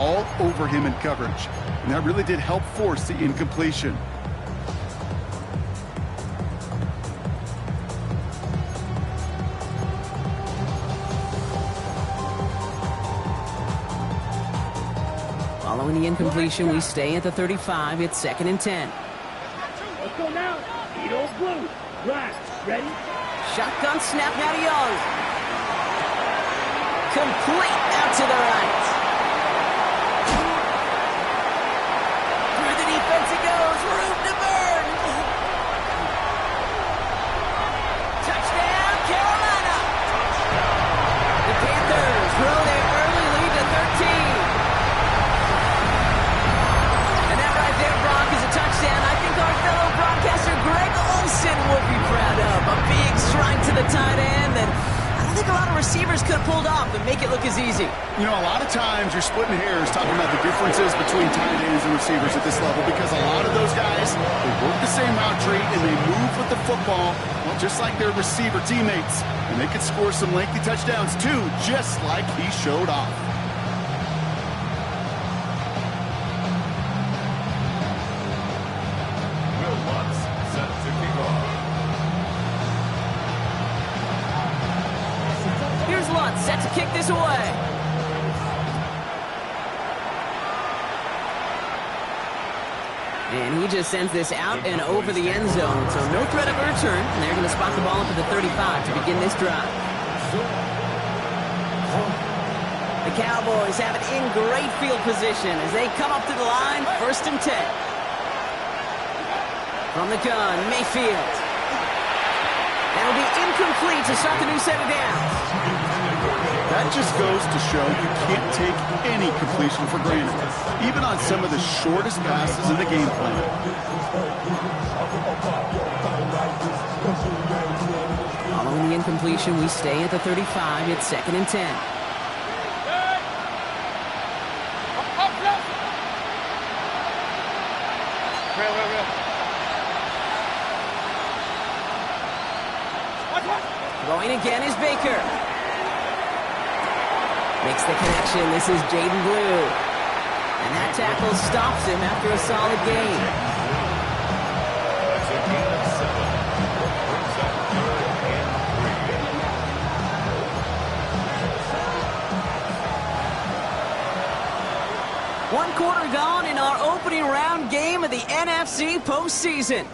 all over him in coverage. And that really did help force the incompletion. Following the incompletion, we stay at the 35. It's 2nd and 10. Let's go now. Edo blue. Right. Ready? Shotgun snap now to Young. Complete out to the right. Through the defense it goes. Room to burn. Touchdown, Carolina. The Panthers grow their early lead to 13. And that right there, Brock, is a touchdown. I think our fellow broadcaster Greg Olsen will be proud of. A big strike to the tight end, and I don't think a lot of receivers could have pulled off and make it look as easy. You know, a lot of times you're splitting hairs talking about the differences between tight ends and receivers at this level, because a lot of those guys, they work the same route tree and they move with the football, well, just like their receiver teammates. And they could score some lengthy touchdowns too, just like he showed off. Set to kick this away. And he just sends this out and over the end zone. So no threat of a return. And they're going to spot the ball up at the 35 to begin this drive. The Cowboys have it in great field position as they come up to the line. 1st and 10. From the gun, Mayfield. That'll be incomplete to start the new set of downs. That just goes to show you can't take any completion for granted, even on some of the shortest passes in the game plan. Following the incompletion, we stay at the 35. It's 2nd and 10. Going again is Baker. Makes the connection. This is Jaden Blue. And that tackle stops him after a solid gain. That's a gain of 7. Brings up 3rd and 3. 1 quarter gone in our opening round game of the NFC postseason.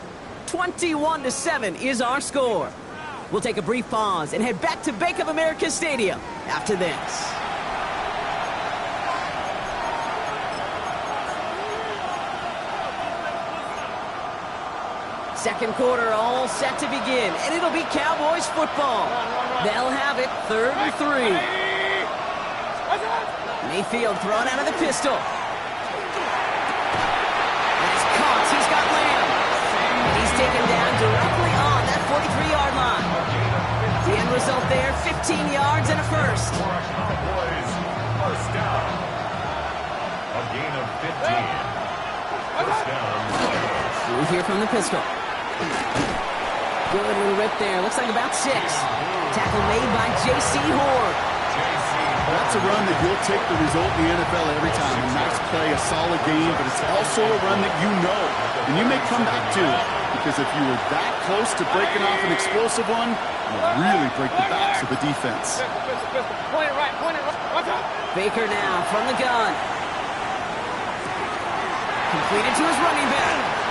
21-7 is our score. We'll take a brief pause and head back to Bank of America Stadium after this. Second quarter all set to begin, and it'll be Cowboys football. They'll have it 3rd and 3. Mayfield thrown out of the pistol. And it's caught. He's got Lamb. And he's taken down directly on that 43-yard line. The end result there, 15 yards and a first. Cowboys, first down. A gain of 15. First down. Through here from the pistol. Good little rip there. Looks like about 6. Tackle made by J.C. Horn. That's a run that you'll take the result in the NFL every time. A nice play, a solid game, but it's also a run that you know, and you may come back to, because if you were that close to breaking off an explosive one, you'll really break the backs of the defense. Point it right. Watch out. Baker now from the gun. Completed to his running back.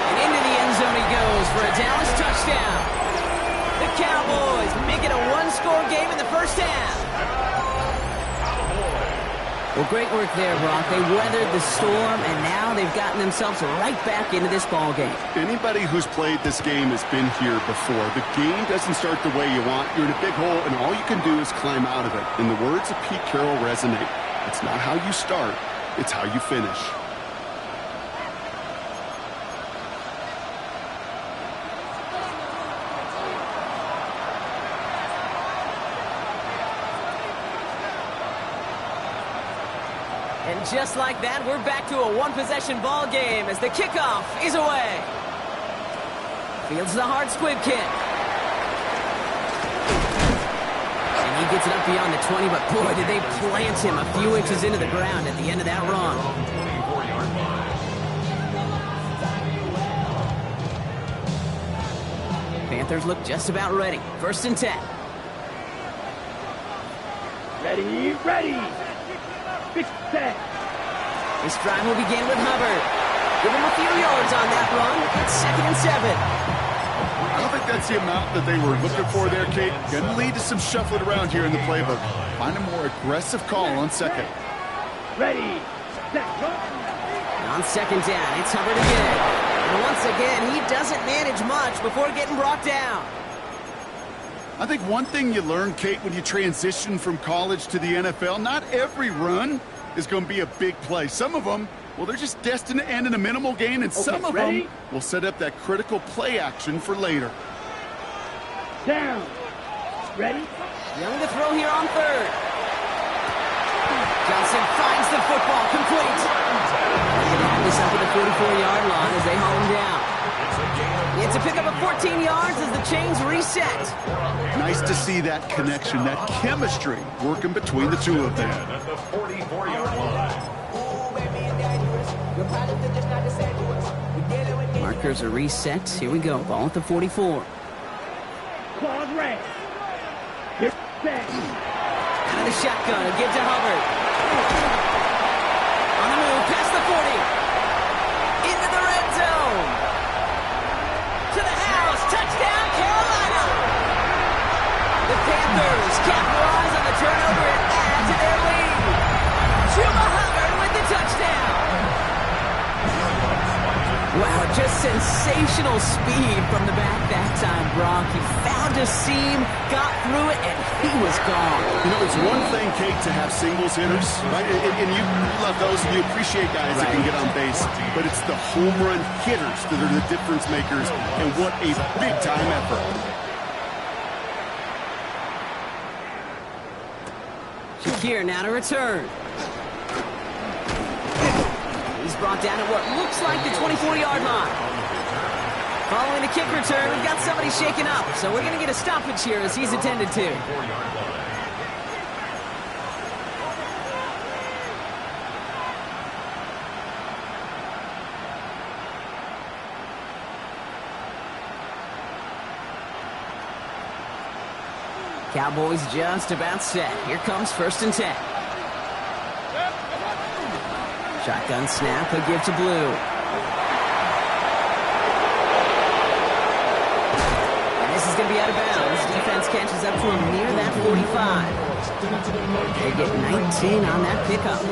And into the end zone he goes for a Dallas touchdown. The Cowboys make it a one-score game in the first half. Well, great work there, Brock. They weathered the storm, and now they've gotten themselves right back into this ball game. Anybody who's played this game has been here before. The game doesn't start the way you want. You're in a big hole, and all you can do is climb out of it. And the words of Pete Carroll resonate. It's not how you start, it's how you finish. And just like that, we're back to a one-possession ball game as the kickoff is away. Fields the hard squib kick. And he gets it up beyond the 20, but boy, did they plant him a few inches into the ground at the end of that run. 24-yard line. Panthers look just about ready. 1st and 10. Ready, ready. Big set. This drive will begin with Hubbard. Give him a few yards on that run. It's 2nd and 7. I don't think that's the amount that they were looking for there, Kate. Going to lead to some shuffling around here in the playbook. Find a more aggressive call on 2nd. Ready, set, run. On 2nd down, it's Hubbard again. And once again, he doesn't manage much before getting brought down. I think one thing you learn, Kate, when you transition from college to the NFL, not every run is going to be a big play. Some of them, well, they're just destined to end in a minimal gain, and some of them will set up that critical play action for later. Down. Ready? Young to throw here on 3rd. Johnson finds the football, complete. And have this up at the 44-yard line as they haul him down. It's a pickup of 14 yards as the chains reset. Nice to see that connection, that chemistry working between the two of them. At the 44-yard line. Markers are reset. Here we go. Ball at the 44. Claws red. Here, set. Out of the shotgun. A give to Hubbard. On the move. Past the 40. Into the red zone. To the house. Touchdown, Carolina. The Panthers capitalize on the turnover and add to their lead. Chuba Hubbard with the touchdown. Wow, just sensational speed from the back that time, Brock. He found a seam, got through it, and he was gone. You know, it's one thing, Kate, to have singles hitters, right? And you love those, and you appreciate guys that can get on base. But it's the home run hitters that are the difference makers, and what a big-time effort. Shakir now to return. He's brought down at what looks like the 24-yard line. Following the kick return, we've got somebody shaken up, so we're going to get a stoppage here as he's attended to. Cowboys just about set. Here comes 1st and 10. Shotgun snap, a give to Blue. And this is going to be out of bounds. Defense catches up to him near that 45. They get 19 on that pickup.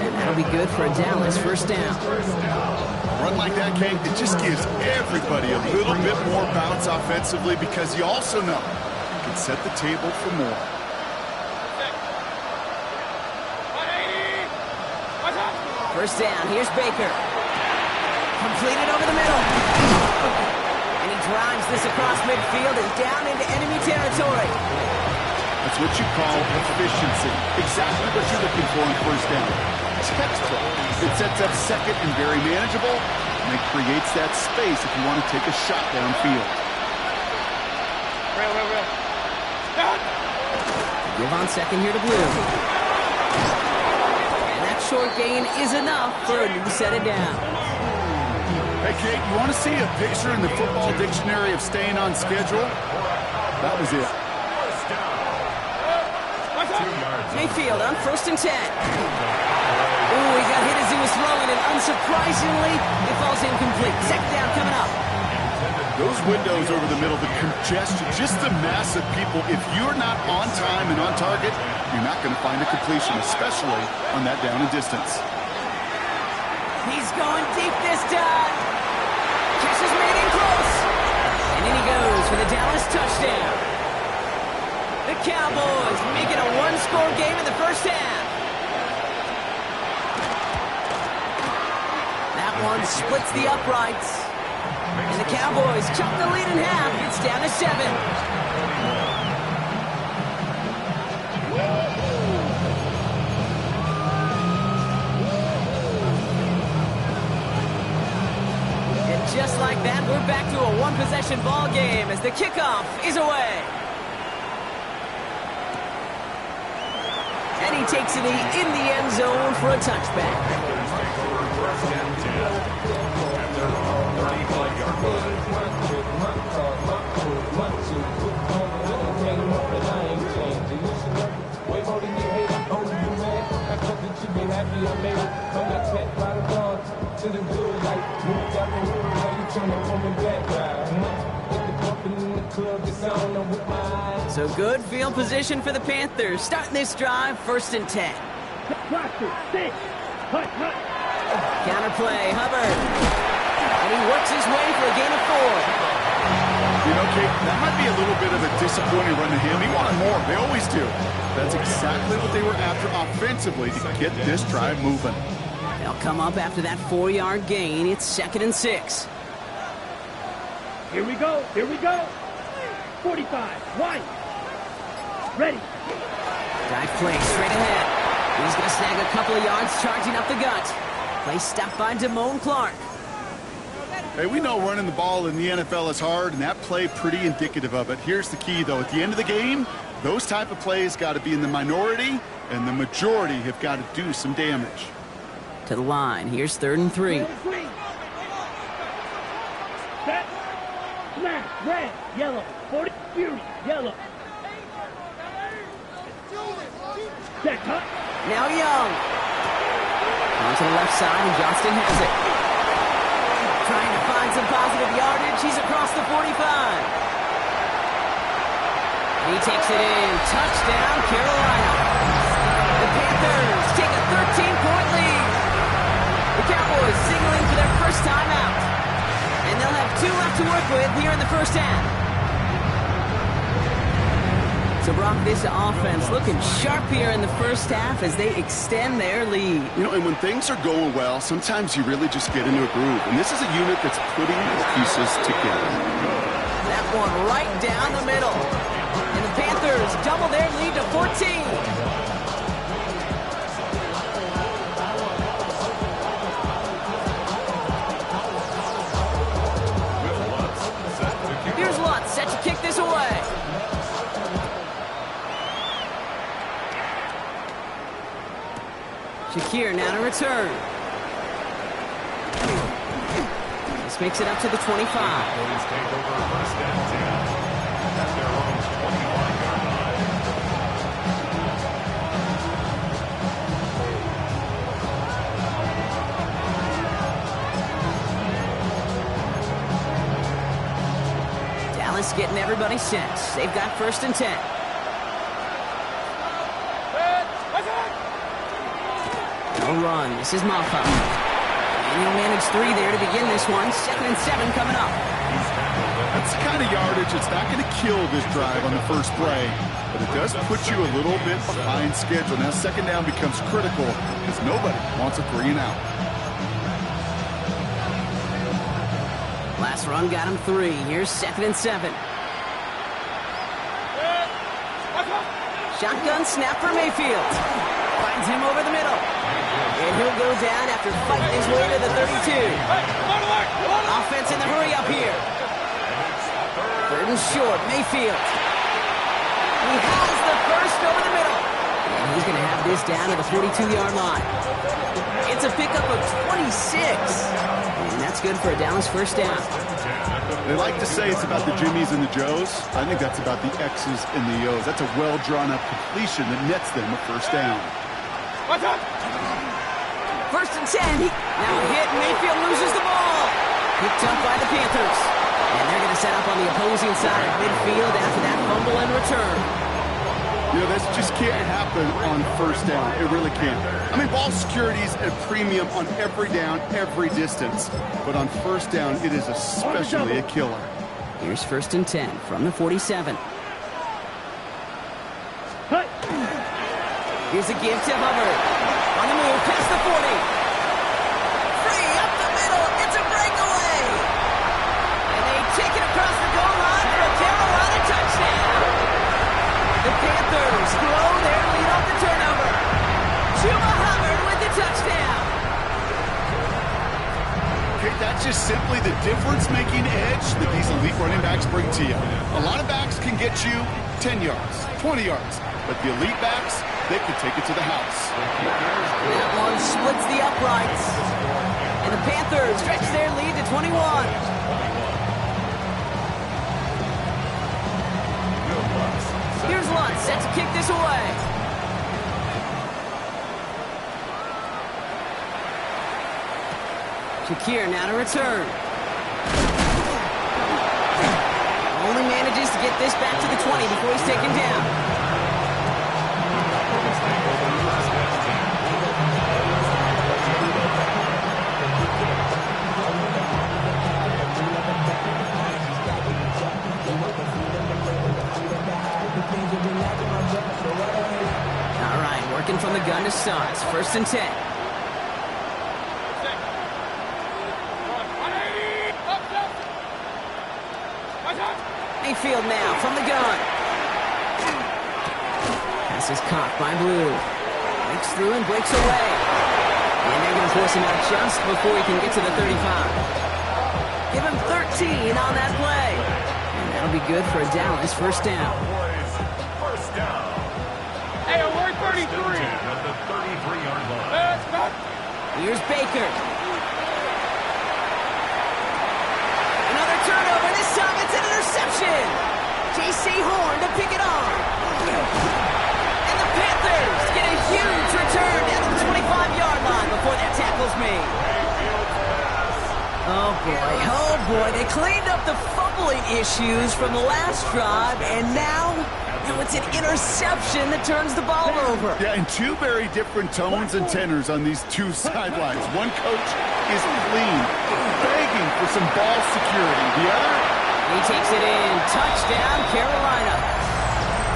And that'll be good for a Dallas 1st down. A run like that, Kate, it just gives everybody a little bit more bounce offensively because you also know you can set the table for more. First down, here's Baker. Completed over the middle. And he drives this across midfield and down into enemy territory. That's what you call efficiency. Exactly what you're looking for in 1st down. Textbook. It sets up 2nd and very manageable, and it creates that space if you want to take a shot downfield. Real. Give on 2nd here to Blue. Short gain is enough for a new set of downs. Hey, Kate, you want to see a picture in the football dictionary of staying on schedule? That was it. Mayfield on 1st and 10. Ooh, he got hit as he was throwing, and unsurprisingly, it falls incomplete. 2nd down coming up. Those windows over the middle, the congestion, just the mass of people. If you're not on time and on target, you're not going to find a completion, especially on that down and distance. He's going deep this time. Catch is made in close. And in he goes for the Dallas touchdown. The Cowboys make it a one-score game in the 1st half. That one splits the uprights. And the Cowboys chop the lead in half. It's down to 7. And just like that, we're back to a one-possession ball game as the kickoff is away. he takes it in the end zone for a touchback. First and 10 at their own 35-yard line. So good field position for the Panthers. Starting this drive, 1st and 10. Counter play, Hubbard. And he works his way for a gain of 4. You know, Kate, that might be a little bit of a disappointing run to him. He wanted more. They always do. That's exactly what they were after offensively to get this drive moving. They'll come up after that 4-yard gain. It's 2nd and 6. Here we go. Here we go. 45. Wide. Ready. Dive play straight ahead. He's going to snag a couple of yards charging up the gut. Play stopped by Damone Clark. Hey, we know running the ball in the NFL is hard, and that play pretty indicative of it. Here's the key, though. At the end of the game, those type of plays got to be in the minority, and the majority have got to do some damage. To the line. Here's 3rd and 3. Set. Smash. Red. Yellow. 40. Fury. Yellow. Set. Cut. Now Young. On to the left side, and Johnston has it. Trying to find some positive yardage. He's across the 45. He takes it in. Touchdown, Carolina. The Panthers take a 13-point lead. The Cowboys signaling for their first timeout. And they'll have 2 left to work with here in the first half. So, Brock, this offense looking sharp here in the first half as they extend their lead. You know, and when things are going well, sometimes you really just get into a groove. And this is a unit that's putting the pieces together. That one right down the middle. And the Panthers double their lead to 14. Here's Lutz set to kick this away. Shakir now to return. This makes it up to the 25. Cowboys take over 1st and 10 at their own 25-yard line. Dallas getting everybody set. They've got 1st and 10. No run. This is Maffa. And he'll manage 3 there to begin this one. 2nd and 7 coming up. That's the kind of yardage that's not going to kill this drive on the first play, but it does put you a little bit behind schedule. Now 2nd down becomes critical because nobody wants a 3 and out. Last run got him 3. Here's 2nd and 7. Shotgun snap for Mayfield. Finds him over the middle. And he'll go down after fighting his way to the 32. Offense in the hurry up here. 3rd and short, Mayfield. He has the first over the middle. And he's going to have this down to the 42-yard line. It's a pickup of 26. And that's good for a Dallas 1st down. They like to say it's about the Jimmies and the Joes. I think that's about the X's and the O's. That's a well-drawn-up completion that nets them a 1st down. 1st and 10. Now hit. Mayfield loses the ball. Picked up by the Panthers. And they're going to set up on the opposing side of midfield after that fumble and return. You know, this just can't happen on 1st down. It really can't. I mean, ball security is a premium on every down, every distance. But on 1st down, it is especially a killer. Here's 1st and 10 from the 47. Here's a give to Hubbard. On the move, past the 40. Free up the middle. It's a breakaway. And they take it across the goal line for a Carolina touchdown. The Panthers grow their lead off the turnover. Chuba Hubbard with the touchdown. Okay, that's just simply the difference-making edge that these elite running backs bring to you. A lot of backs can get you 10 yards, 20 yards, but the elite backs, they could take it to the house. That one splits the uprights. And the Panthers stretch their lead to 21. Here's Lutz set to kick this away. Shakir now to return. Only manages to get this back to the 20 before he's taken down. All right, working from the gun to start. It's 1st and 10. Mayfield now from the gun. Pass is caught by Blue. Breaks through and breaks away. And they're going to force him out just before he can get to the 35. Give him 13 on that play. And that'll be good for a Dallas 1st down. First down. Hey, we're 33. At the 33-yard line. Here's Baker. Another turnover. This time it's an interception. J.C. Horn to pick it on. And the Panthers get a huge return at the 25-yard line before that tackle's made. Oh boy, they cleaned up the fumbling issues from the last drive, and now it's an interception that turns the ball over. Yeah, and two very different tones and tenors on these two sidelines. One coach is clean, begging for some ball security. The other? He takes it in. Touchdown, Carolina.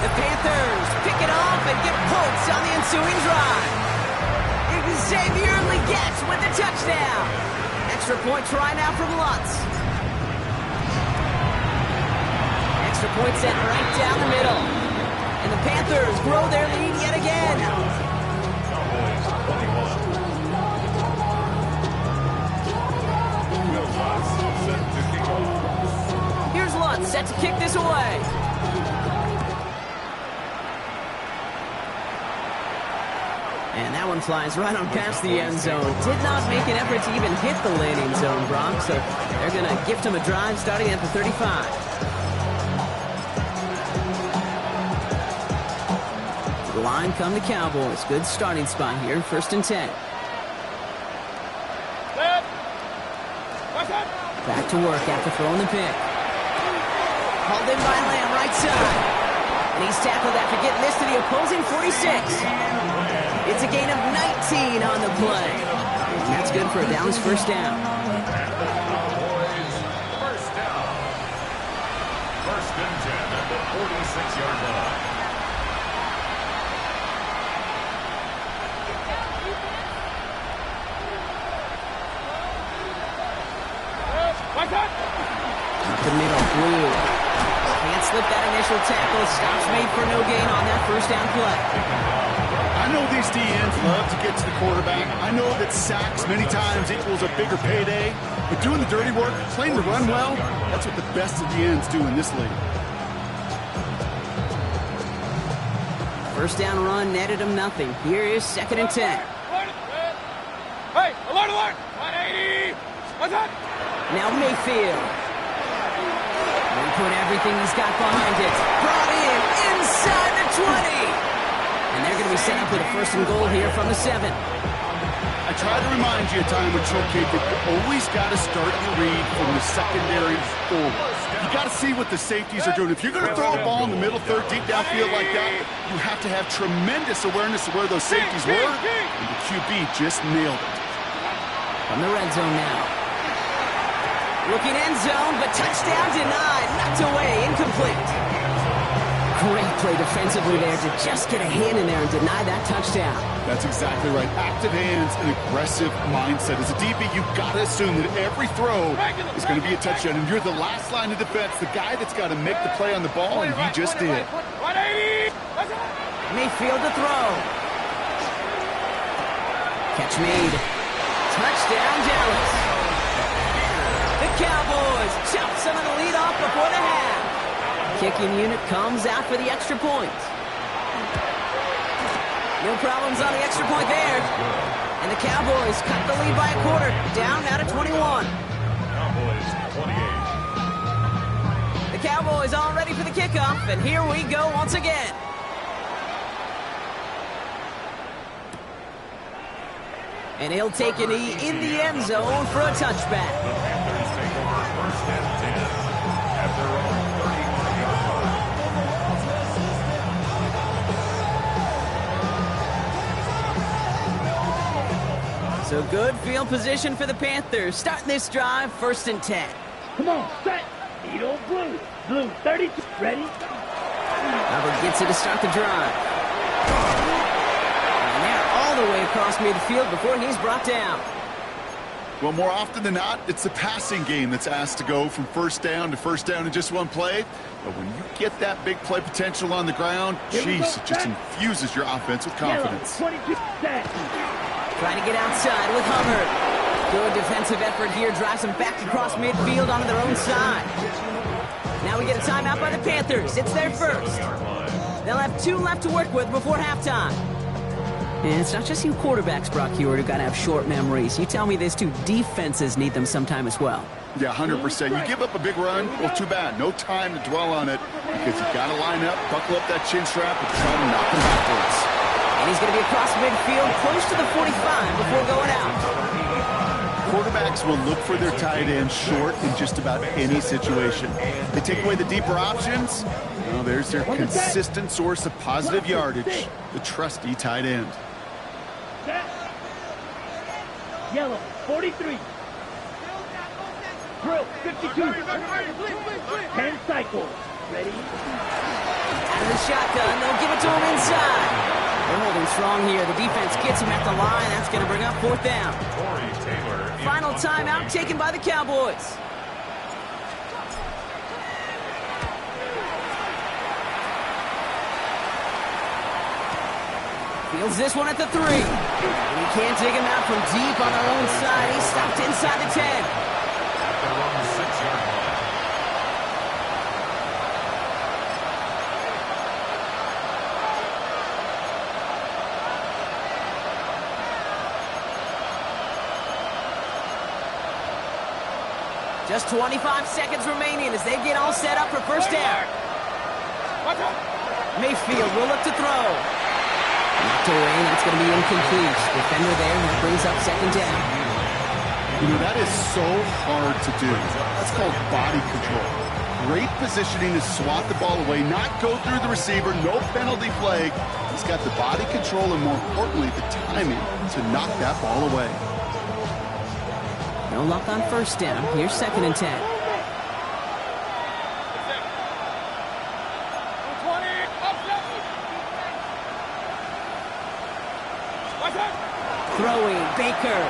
The Panthers pick it off and get points on the ensuing drive. Xavier Legette with the touchdown. Extra point try now from Lutz. Extra point sent right down the middle. And the Panthers grow their lead yet again. Here's Lutz set to kick this away. And that one flies right on past the end zone. Did not make an effort to even hit the landing zone, Brock. So they're going to gift him a drive starting at the 35. The line come to Cowboys. Good starting spot here. 1st and 10. Back to work after throwing the pick. Hauled in by Lamb, right side. And he's tackled after getting this to the opposing 46. It's a gain of 19 on the play. And that's good for a Dallas 1st down. First down. 1st and 10 at the 46-yard line. Up the middle, Blue. Can't slip that initial tackle. Stops made for no gain on that 1st down play. I know these DNs love to get to the quarterback. I know that sacks many times equals a bigger payday. But doing the dirty work, playing the run well, that's what the best of DNs do in this league. 1st down run netted him nothing. Here is 2nd and 10. Hey, alert! 180! What's that? Now Mayfield. He put everything he's got behind it. Brought in inside the 20. And they're going to be set up with a 1st and goal here from the 7. I try to remind you a time with Troy that you always got to start your read from the secondary forward. You got to see what the safeties are doing. If you're going to throw a ball in the middle third deep downfield like that, you have to have tremendous awareness of where those safeties were, and the QB just nailed it. From the red zone now. Looking end zone, but touchdown denied. Knocked away, incomplete. Great play defensively there to just get a hand in there and deny that touchdown. That's exactly right. Active hands and aggressive mindset. As a DB, you've got to assume that every throw is going to be a touchdown, and you're the last line of defense, the guy that's got to make the play on the ball, and he just did. 180! Mayfield to throw. Catch made. Touchdown, Dallas. The Cowboys chop some of the lead off before the half. Kicking unit comes out for the extra point. No problems on the extra point there. And the Cowboys cut the lead by a quarter, down now to 21. Cowboys 28. The Cowboys all ready for the kickoff, and here we go once again. And he'll take a knee in the end zone for a touchback. The Panthers take over 1st and 10 at their own 35-yard line. So good field position for the Panthers. Starting this drive, 1st and 10. Come on, set. Needle blue. Blue 32. Ready? Albert gets it to start the drive. And they're all the way across midfield before he's brought down. Well, more often than not, it's the passing game that's asked to go from first down to first down in just one play. But when you get that big play potential on the ground, jeez, it just infuses your offense with confidence. Yellow, 22. Set. Trying to get outside with Hubbard. Good defensive effort here. Drives them back across midfield onto their own side. Now we get a timeout by the Panthers. It's their first. They'll have 2 left to work with before halftime. And it's not just you quarterbacks, Brock Hewitt, who got to have short memories. You tell me these 2 defenses need them sometime as well. Yeah, 100%. You give up a big run, well, too bad. No time to dwell on it because you got to line up, buckle up that chin strap, and try to knock them backwards. And he's going to be across midfield, close to the 45 before going out. Quarterbacks will look for their tight end short in just about any situation. They take away the deeper options. Well, there's their consistent source of positive yardage, the trusty tight end. Set. Yellow 43. Drill 52. 10 cycles. Ready? Out of the shotgun, they'll give it to him inside. They're holding strong here. The defense gets him at the line. That's going to bring up 4th down. Final timeout taken by the Cowboys. Fields this one at the 3. And he can't take him out from deep on their own side. He's stopped inside the 10. At their own 6-yard line. Just 25 seconds remaining as they get all set up for first down. Mayfield will look to throw. Knocked away, that's going to be incomplete. Defender there, that brings up 2nd down. You know, that is so hard to do. That's called body control. Great positioning to swat the ball away, not go through the receiver, no penalty flag. He's got the body control and, more importantly, the timing to knock that ball away. No luck on first down. Here's 2nd and 10. Throwing, Baker.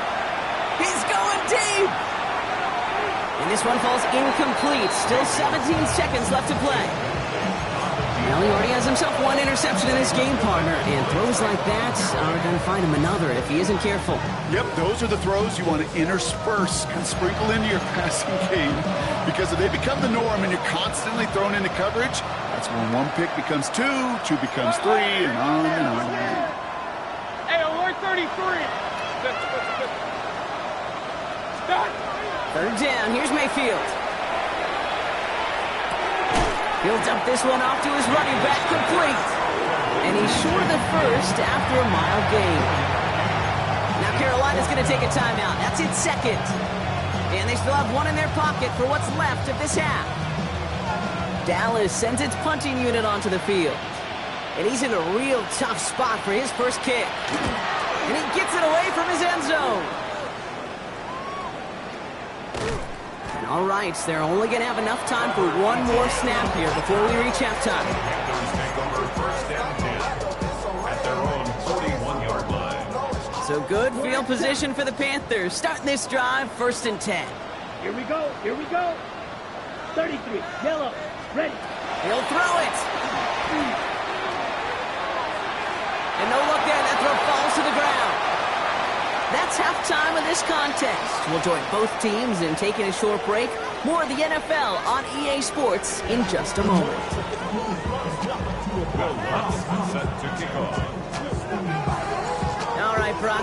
He's going deep. And this one falls incomplete. Still 17 seconds left to play. Well, he already has himself 1 interception in this game, partner. And throws like that are going to find him another if he isn't careful. Yep, those are the throws you want to intersperse and sprinkle into your passing game. Because if they become the norm and you're constantly thrown into coverage, that's when 1 pick becomes 2, 2 becomes 3, and on and on. Hey, alert 33. Stop. 3rd down. Here's Mayfield. He'll dump this one off to his running back, complete. And he's short of the first after a mile gain. Now Carolina's going to take a timeout. That's its 2nd. And they still have 1 in their pocket for what's left of this half. Dallas sends its punting unit onto the field. And he's in a real tough spot for his first kick. And he gets it away from his end zone. And all right, they're only going to have enough time for 1 more snap here before we reach halftime. Panthers take over 1st and 10 at their own 41-yard line. So good field position for the Panthers. Starting this drive, 1st and 10. Here we go. Here we go. 33. Yellow. Ready. He'll throw it. And no look there. That throw falls to the ground. That's halftime of this contest. We'll join both teams in taking a short break. More of the NFL on EA Sports in just a moment. Will Lutz set to kick off.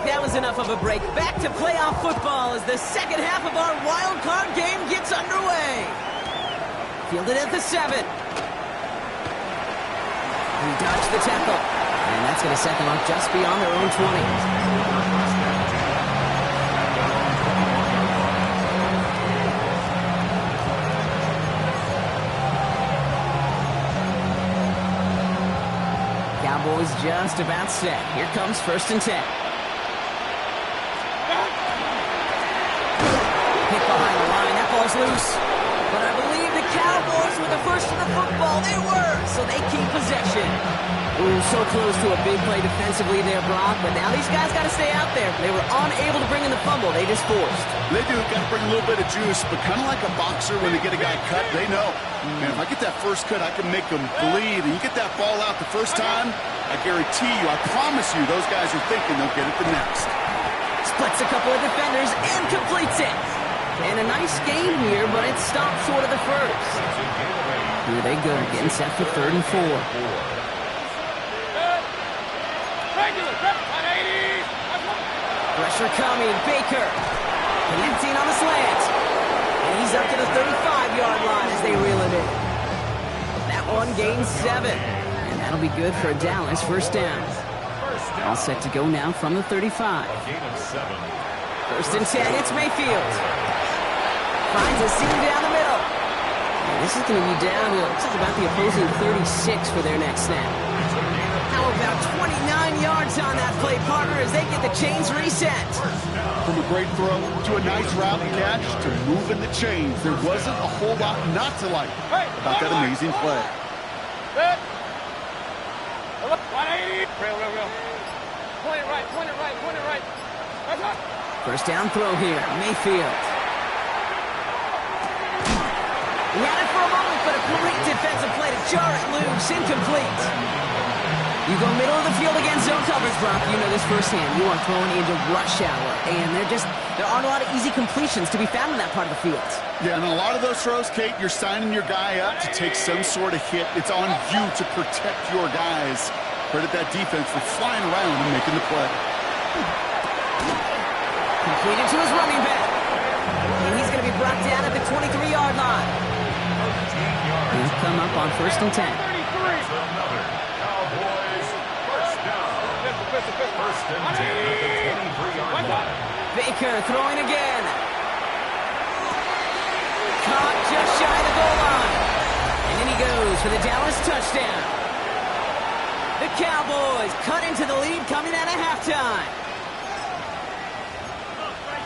Brock, that was enough of a break. Back to playoff football as the second half of our wild card game gets underway. Fielded at the 7. He dodged the tackle. And that's going to set them up just beyond their own 20. Cowboys just about set. Here comes 1st and 10. Hit behind the line. That ball's loose. But I believe the Cowboys were the first to the football. They were, so they keep possession. Ooh, so close to a big play defensively there, Brock. But now these guys got to stay out there. They were unable to bring in the fumble. They just forced. They do. Got to bring a little bit of juice, but kind of like a boxer when they get a guy cut, they know. Man, if I get that first cut, I can make them bleed. And you get that ball out the first time, I guarantee you, I promise you, those guys are thinking they'll get it the next. Splits a couple of defenders and completes it. And a nice game here, but it stopped short of the first. Here they go, getting set for 3rd and 4. Pressure coming, Baker. Connecting on the slant. And he's up to the 35-yard line as they reel it in. That one gains 7. And that'll be good for a Dallas 1st down. All set to go now from the 35. 1st and 10, it's Mayfield. Finds a seam down the middle. And this is going to be downhill. Looks like about the opposing 36 for their next snap. How about 29 yards on that play, partner, as they get the chains reset. From a great throw to a nice route and catch to moving the chains, there wasn't a whole lot not to like about that amazing play. Point it right. 1st down throw here, Mayfield. He had it for a moment, but a great defensive play to jar it loose, incomplete. You go middle of the field against zone coverage, Brock. You know this firsthand. You are throwing into rush hour, and there aren't a lot of easy completions to be found in that part of the field. Yeah, and a lot of those throws, Kate, you're signing your guy up to take some sort of hit. It's on you to protect your guys. Credit that defense for flying around and making the play. Completed to his running back. And he's going to be brought down at the 23-yard line. He'll come up on 1st and 10. First and 10 at the 23-yard line. Baker throwing again. Caught just shy of the goal line. And then he goes for the Dallas touchdown. The Cowboys cut into the lead coming out of halftime.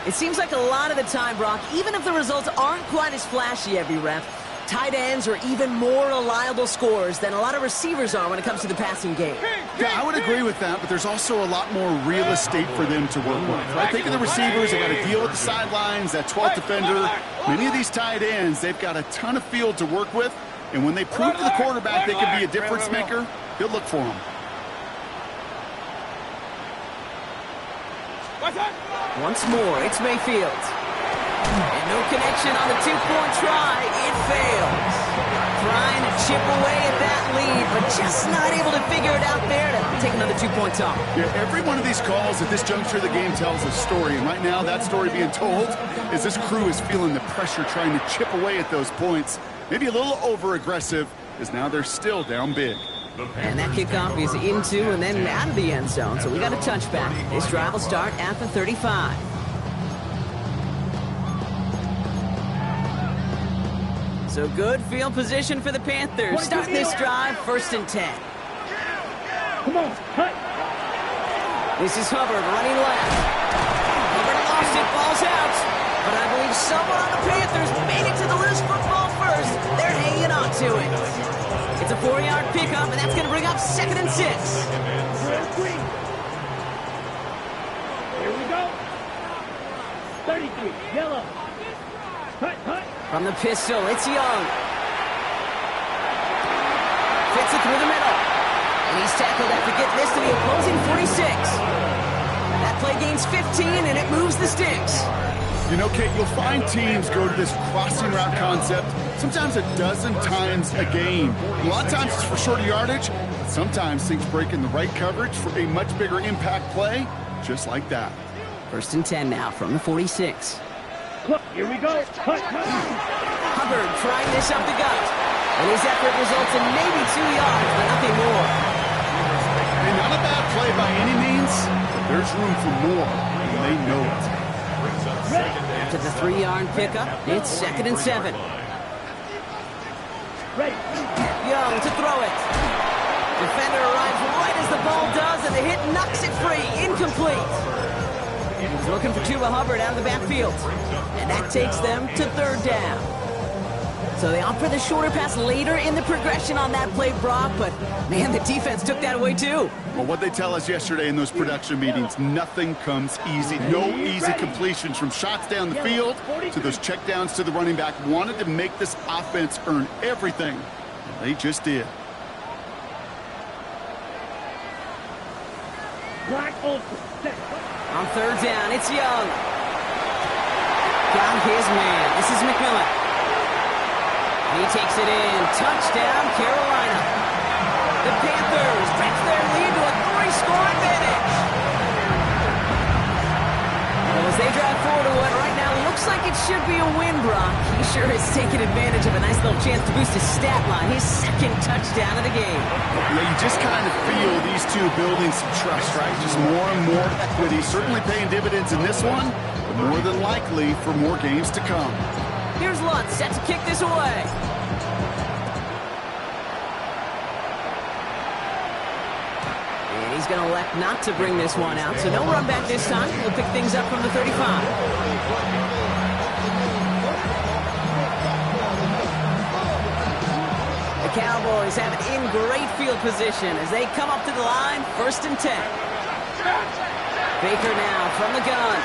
It seems like a lot of the time, Brock, even if the results aren't quite as flashy every rep, tight ends are even more reliable scorers than a lot of receivers are when it comes to the passing game. Yeah, I would agree with that, but there's also a lot more real estate for them to work with. Right? Think of the receivers. They got to deal with the sidelines, that 12th defender. Many of these tight ends, they've got a ton of field to work with, and when they prove to the quarterback they can be a difference maker, he'll look for them. Once more, it's Mayfield. And no connection on the two-point try. It fails. Trying to chip away at that lead, but just not able to figure it out there to take another 2 points off. Yeah, every one of these calls at this juncture of the game tells a story, and right now that story being told is this crew is feeling the pressure trying to chip away at those points. Maybe a little over-aggressive, as now they're still down big. And that kickoff is into and then out of the end zone, so we got a touchback. This drive will start at the 35. So good field position for the Panthers. Starting this drive, 1st and 10. Come on, cut. This is Hubbard running left. Hubbard lost it, ball's out. But I believe someone on the Panthers made it to the loose football first. They're hanging on to it. It's a 4-yard pickup, and that's going to bring up 2nd and 6. Here we go. 33, yellow. Cut. From the pistol, it's Young. Fits it through the middle. And he's tackled after getting this to the opposing 46. That play gains 15, and it moves the sticks. You know, Kate, you'll find teams go to this crossing route concept sometimes a dozen times a game. A lot of times it's for shorter yardage, but sometimes things break in the right coverage for a much bigger impact play. just like that. 1st and 10 now from the 46. Here we go. Hubbard trying this up the gut. And his effort results in maybe 2 yards, but nothing more. And not a bad play by any means, but there's room for more, and they know it. After the 3-yard pickup, it's 2nd and 7. Young to throw it. Defender arrives right as the ball does, and the hit knocks it free. Incomplete. He's looking for Chuba Hubbard out of the backfield. And that takes them to 3rd down. So they opt for the shorter pass later in the progression on that play, Brock, but, man, the defense took that away, too. Well, what they tell us yesterday in those production meetings, nothing comes easy. No easy completions from shots down the field to those checkdowns to the running back. Wanted to make this offense earn everything. They just did. On 3rd down, it's Young. Got his man. This is McMillan. He takes it in. Touchdown, Carolina. The Panthers stretch their lead to a 3-score advantage. Well, as they drive forward to what right now looks like it should be a win, Brock. He sure has taken advantage of a nice little chance to boost his stat line. His 2nd touchdown of the game. Yeah, you just kind of feel these two building some trust, right? Just more and more equity. Certainly paying dividends in this one, but more than likely for more games to come. Here's Lutz set to kick this away. And he's going to elect not to bring this one out, so no run back this time. He'll pick things up from the 35. The Cowboys have it in great field position as they come up to the line, 1st and 10. Baker now from the gun.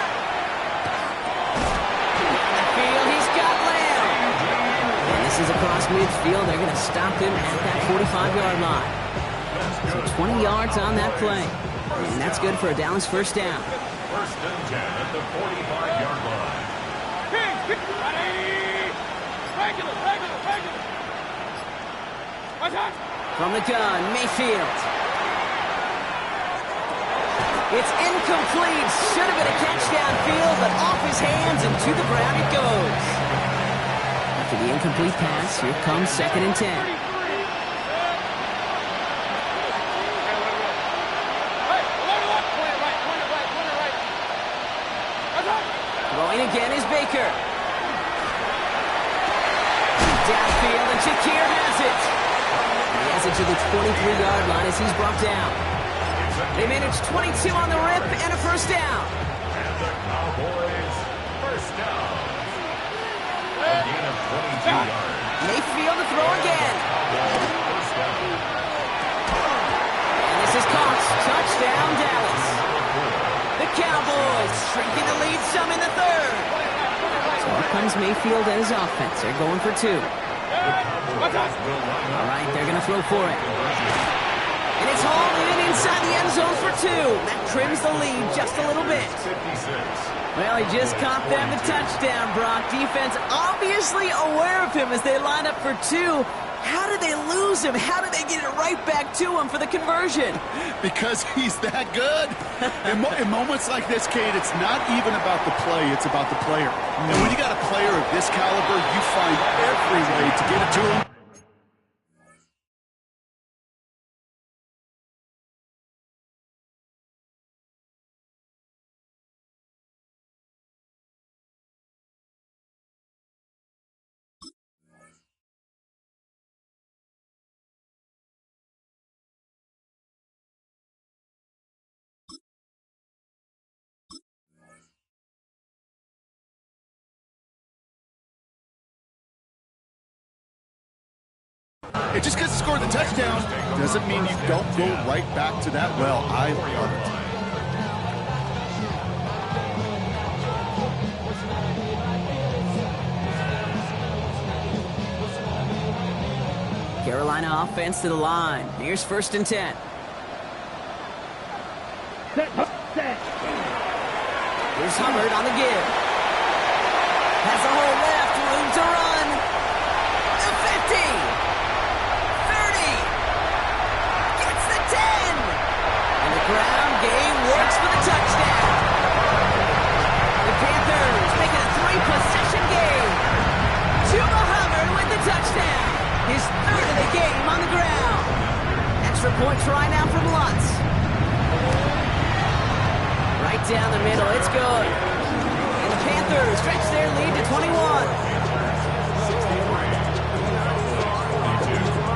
He's got Lamb. And this is across midfield. They're going to stop him at that 45-yard line. So 20 yards on that play. And that's good for a Dallas 1st down. 1st and 10 at the 45-yard line. From the gun, Mayfield. It's incomplete. Should have been a catch downfield, but off his hands and to the ground it goes. After the incomplete pass, here comes 2nd and 10. Throwing again is Baker. Downfield, and Shakir has it. He has it to the 23-yard line as he's brought down. They managed 22 on the rip and a 1st down. And the Cowboys, 1st down. A gain of 22 yards. Mayfield to throw again. 1st down. And this is caught. Touchdown, Dallas. The Cowboys shrinking the lead some in the 3rd. So here comes Mayfield and his offense. They're going for 2. All right, they're going to throw for it. And it's hauled in inside the end zone for 2. That trims the lead just a little bit. 56. Well, he just caught them the touchdown, Brock. Defense obviously aware of him as they line up for 2. How did they lose him? How did they get it right back to him for the conversion? Because he's that good. In moments like this, Kate, it's not even about the play, it's about the player. And when you got a player of this caliber, you find every way to get it to him. And just because you scored the touchdown doesn't mean you don't go right back to that well. I love it. Carolina offense to the line. Here's 1st and 10. Here's Hubbard on the give. Has a hole left, room to run. The 50. 30. Gets the 10. And the ground game works for the touchdown. touchdown. His third of the game on the ground. Extra point try now from Lutz. Right down the middle, it's good. And the Panthers stretch their lead to 21.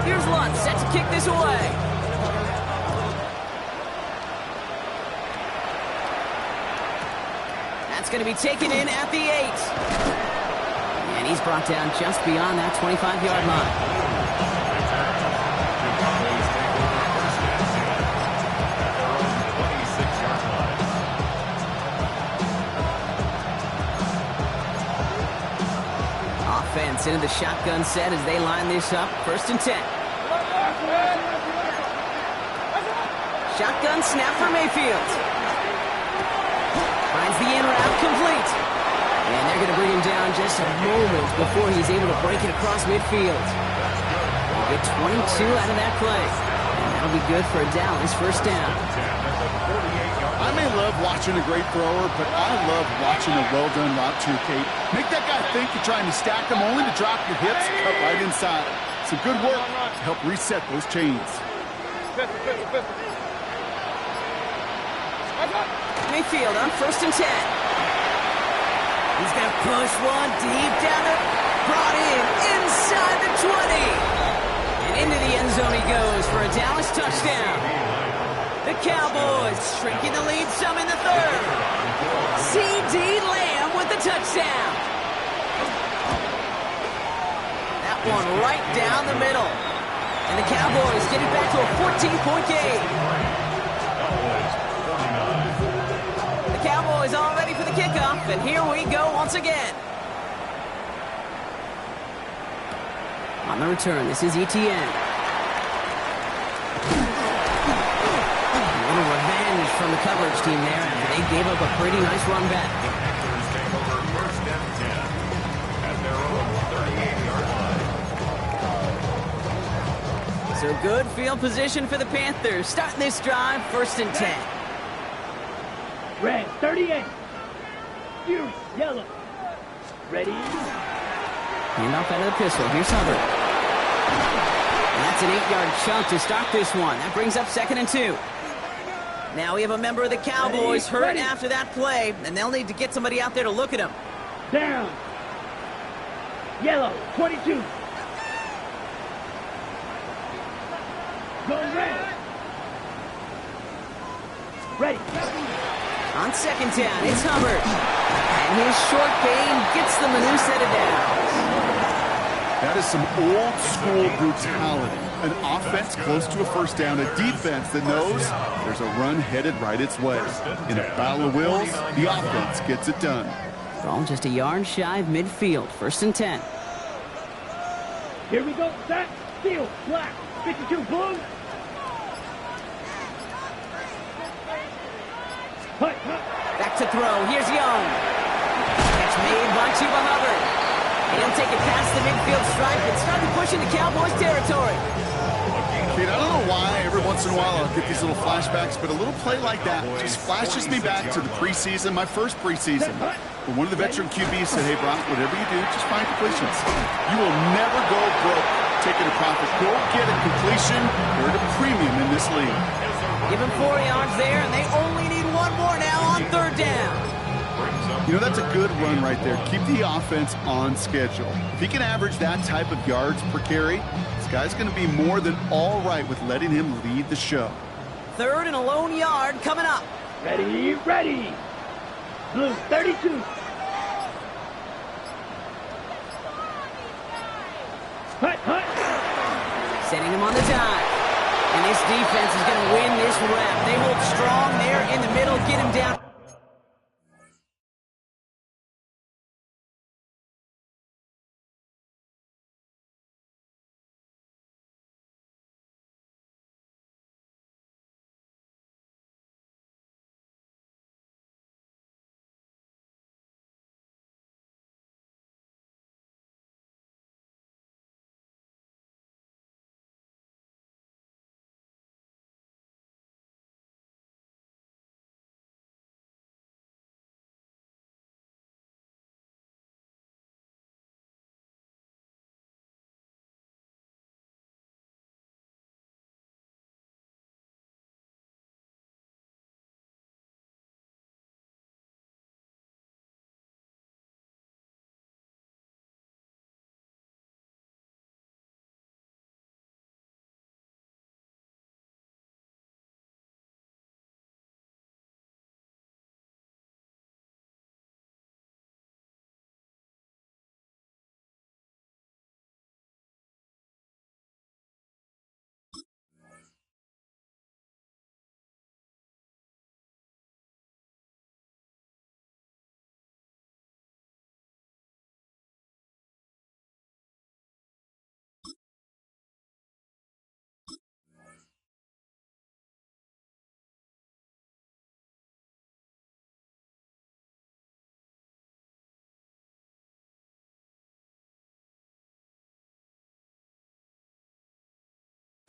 Here's Lutz, set to kick this away. That's going to be taken in at the 8. And he's brought down just beyond that 25-yard line. Offense into the shotgun set as they line this up. 1st and 10. Shotgun snap for Mayfield. Finds the in route complete. And they're going to bring him down just a moment before he's able to break it across midfield. We'll get 22 out of that play. And that'll be good for a Dallas 1st down. I may love watching a great thrower, but I love watching a well-done route too, Kate. Make that guy think you're trying to stack them only to drop your hips and cut right inside. Some good work to help reset those chains. Mayfield on 1st and 10. He's going to push one deep down the... Brought in inside the 20. And into the end zone he goes for a Dallas touchdown. The Cowboys shrinking the lead some in the 3rd. C.D. Lamb with the touchdown. That one right down the middle. And the Cowboys get it back to a 14-point game. The Cowboys all ready for the kickoff, and here we go once again. On the return, this is Etienne. A little revenge from the coverage team there after they gave up a pretty nice run back. Take over 1st and 10 at their own 38-yard line. So good field position for the Panthers. Starting this drive, 1st and 10. Red, 38. Fury, yellow. Ready? Hand off out of the pistol. Here's Hubbard. And that's an 8-yard chunk to start this one. That brings up 2nd and 2. Now we have a member of the Cowboys hurt after that play, and they'll need to get somebody out there to look at him. Down. Yellow, 22. Go red. Ready. On 2nd down, it's Hubbard. And his short gain gets them a new set of downs. That is some old-school brutality. An offense close to a 1st down, a defense that knows there's a run headed right its way. In a battle of wills, the offense gets it done. Ball just a yard shy of midfield, 1st and 10. Here we go. Set. Steel. Black. 52. Blue. Hut. Back to throw. Here's Young. Catch made by Chuba Hubbard. And he'll take it past the midfield stripe and start pushing the Cowboys' territory. Kate, I don't know why every once in a while I'll get these little flashbacks, but a little play like that just flashes me back to the preseason, my first preseason. When one of the veteran QBs said, hey, Brock, whatever you do, just find completions. You will never go broke taking a profit. Go get a completion. We're at a premium in this league. Give him 4 yards there, and they only need one more now on 3rd down. You know, that's a good run right there. Keep the offense on schedule. If he can average that type of yards per carry, this guy's going to be more than all right with letting him lead the show. 3rd and a lone yard coming up. Ready, ready. Blue, 32. Hut. Sending him on the dive. And this defense is going to win this rep. They hold strong there in the middle, get him down.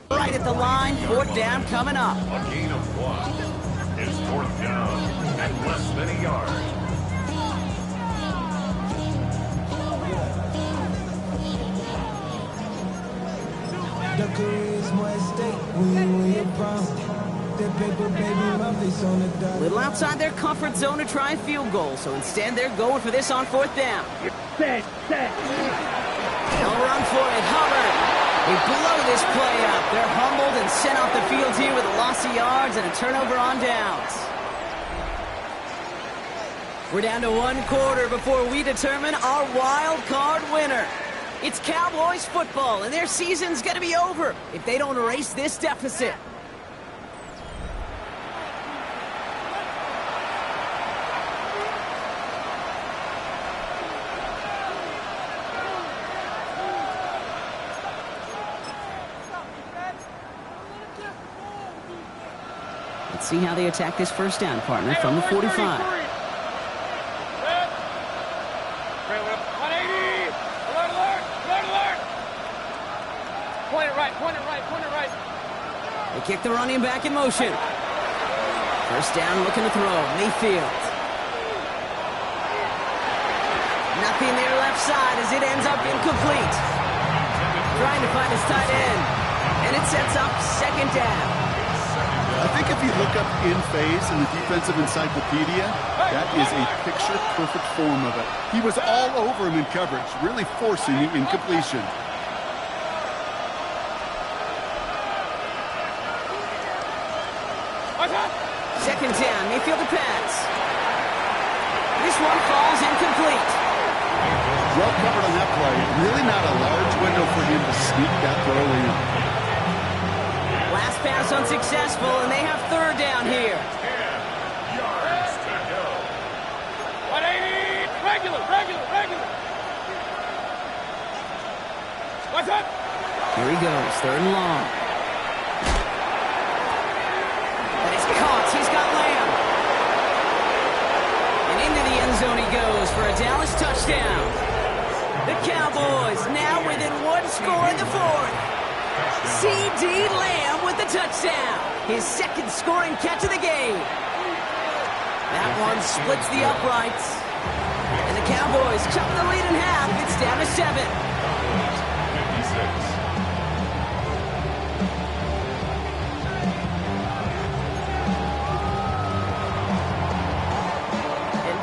Right at the line, 4th down coming up. A gain of 1 is 4th down and less than a yard. The career's more at stake when you're brown. That paper, baby, my face on the dot. A little outside their comfort zone to try a field goal, so instead they're going for this on 4th down. Set. They'll run for it, Hubbard. They blow this play up. They're humbled and sent off the field here with a loss of yards and a turnover on downs. We're down to 1 quarter before we determine our wild card winner. It's Cowboys football, and their season's going to be over if they don't erase this deficit. Let's see how they attack this 1st down, partner, from the 45. Point it right. They kick the running back in motion. 1st down, looking to throw. Mayfield. Nothing there left side as it ends up incomplete. Trying to find his tight end. And it sets up 2nd down. I think if you look up in phase in the defensive encyclopedia, that is a picture-perfect form of it. He was all over him in coverage, really forcing the incompletion. Second down, Mayfield to pass. This one falls incomplete. Well covered on that play. Really not a large window for him to sneak that throw in. Last pass unsuccessful, and they have 3rd down here. 10 yards to go. 180. Regular. What's up? Here he goes, 3rd and long. And it's caught. He's got Lamb. And into the end zone he goes for a Dallas touchdown. The Cowboys now within 1 score in the 4th. C.D. Lamb with the touchdown. His 2nd scoring catch of the game. That one splits the uprights. And the Cowboys chop the lead in half. It's down to 7. 56.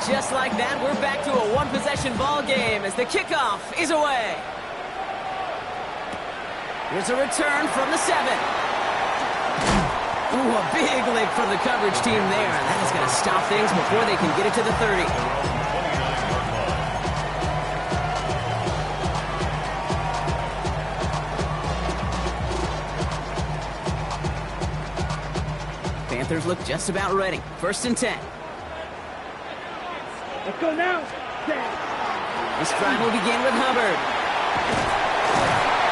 Just like that, we're back to a 1-possession ball game as the kickoff is away. Here's a return from the 7. Ooh, a big lick from the coverage team there, and that is going to stop things before they can get it to the 30. Panthers look just about ready. 1st and 10. Let's go now. This drive will begin with Hubbard.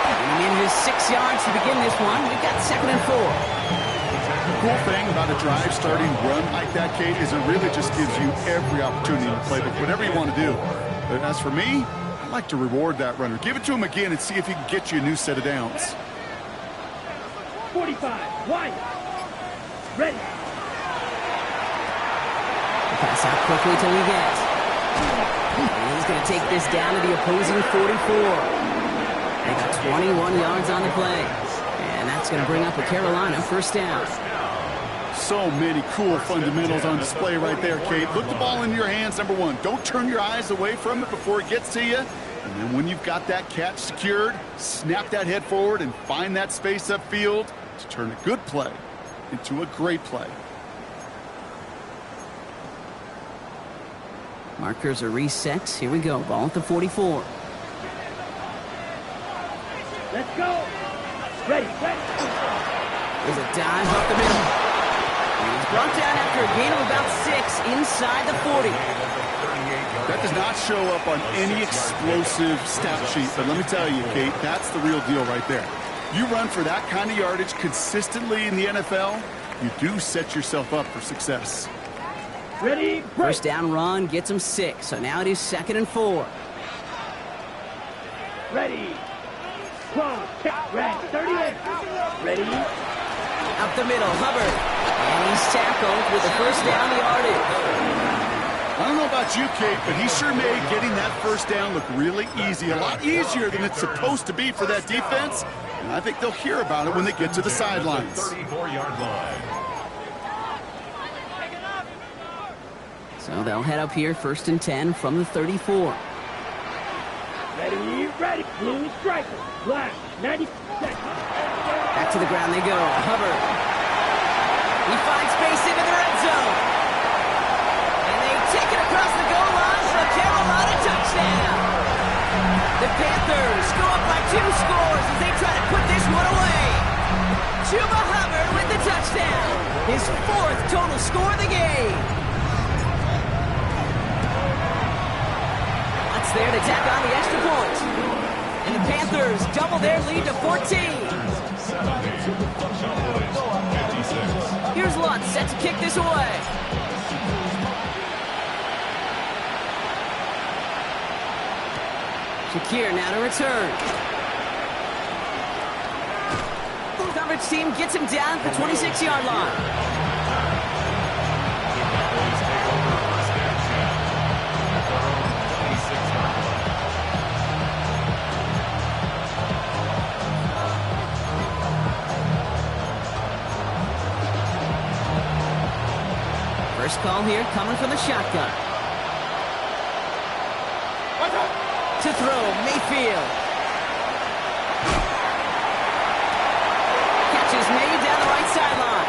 Getting in just 6 yards to begin this one. We've got 2nd and 4. The cool thing about a drive starting run like that, Kate, is it really just gives you every opportunity to play with whatever you want to do. But as for me, I like to reward that runner. Give it to him again and see if he can get you a new set of downs. 45. Wide. Ready. Pass out quickly till he gets. And he's going to take this down to the opposing 44. They got 21 yards on the play. And that's going to bring up a Carolina 1st down. So many cool fundamentals on display right there, Kate. Look the ball in your hands, number 1. Don't turn your eyes away from it before it gets to you. And then when you've got that catch secured, snap that head forward and find that space upfield to turn a good play into a great play. Markers are reset. Here we go. Ball at the 44. Let's go. Ready. There's a dive up the middle. And he's brought down after a gain of about 6 inside the 40. That does not show up on any explosive stat sheet, but let me tell you, Kate, that's the real deal right there. You run for that kind of yardage consistently in the NFL, you do set yourself up for success. Ready. Break. 1st down run gets him 6, so now it is 2nd and 4. Ready. Close. Red. 38. Ready? Up the middle, Hubbard. And he's tackled with the first down yardage. I don't know about you, Kate, but he sure made getting that first down look really easy. A lot easier than it's supposed to be for that defense. And I think they'll hear about it when they get to the sidelines. 34-yard line. So they'll head up here, 1st and 10 from the 34. Ready, ready. Blue striker. Black. 90 seconds. Back to the ground they go. Hubbard. He finds space into the red zone. And they take it across the goal line for a Carolina touchdown. The Panthers go up by 2 scores as they try to put this one away. Chuba Hubbard with the touchdown. His 4th total score of the game. That's there to tack on the extra point. And the Panthers double their lead to 14. Here's Lutz set to kick this away. Shakir now to return. The coverage team gets him down at the 26-yard line. First call here coming from the shotgun. To throw, Mayfield. Catch is made down the right sideline.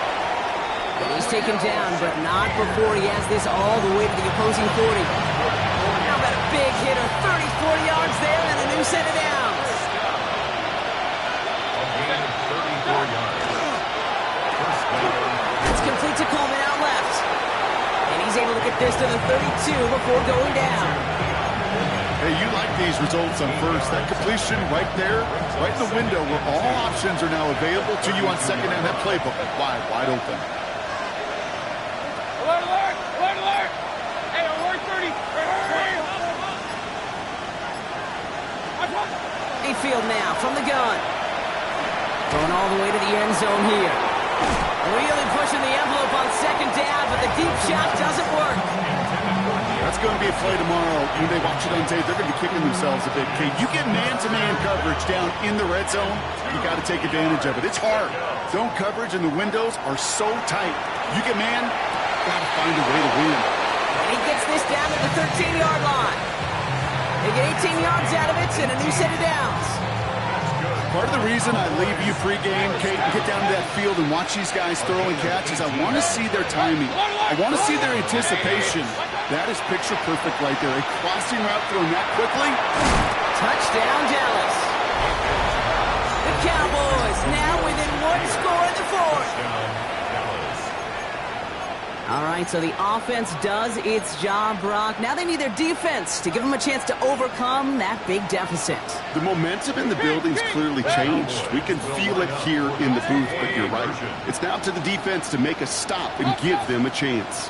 He's taken down, but not before he has this all the way to the opposing 40. How about a big hit of 30, 40 yards there and a new set of downs. It's complete to Coleman out left. And he's able to get this to the 32 before going down. Hey, you like these results on first. That completion right there, right in the window where all options are now available to you on second down. That playbook wide open. Alert, alert! Alert, alert! Hey, alert 30! Mayfield now from the gun. Going all the way to the end zone here. Really pushing the envelope on second down, but the deep shot doesn't work. That's going to be a play tomorrow. When they watch it on tape, they're going to be kicking themselves a bit. Kate, you get man-to-man coverage down in the red zone, you got to take advantage of it. It's hard. Zone coverage and the windows are so tight. You get man, got to find a way to win. And he gets this down to the 13-yard line. They get 18 yards out of it and a new set of downs. Part of the reason I leave you pregame, Kate, and get down to that field and watch these guys throw and catch is I want to see their timing. I want to see their anticipation. That is picture perfect right there. A crossing route thrown that quickly. Touchdown, Dallas. The Cowboys now within 1 score in the 4th. All right, so the offense does its job, Brock. Now they need their defense to give them a chance to overcome that big deficit. The momentum in the building's clearly changed. We can feel it here in the booth, but you're right. It's now to the defense to make a stop and give them a chance.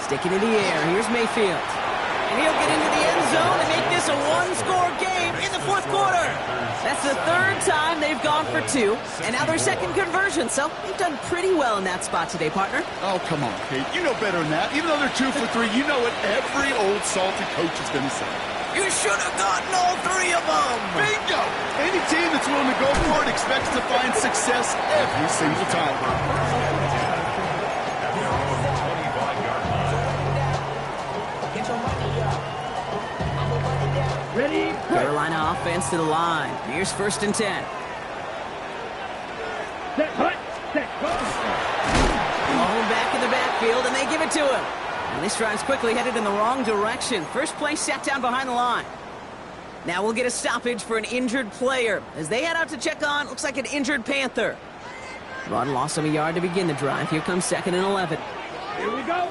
Sticking in the air, here's Mayfield. And he'll get into the end zone and make this a 1-score game in the 4th quarter. That's the 3rd time they've gone for 2, and now their 2nd conversion, so they've done pretty well in that spot today, partner. Oh, come on, Kate. You know better than that. Even though they're 2 for 3, you know what every old salty coach is going to say. You should have gotten all 3 of them. Bingo! Any team that's willing to go for it expects to find success every single time. Ready? Carolina offense to the line. Here's 1st and 10. Set, hut, set, Ball back in the backfield, and they give it to him. And this drive's quickly headed in the wrong direction. First play sat down behind the line. Now we'll get a stoppage for an injured player. As they head out to check on, looks like an injured Panther. Run lost him a yard to begin the drive. Here comes 2nd and 11. Here we go.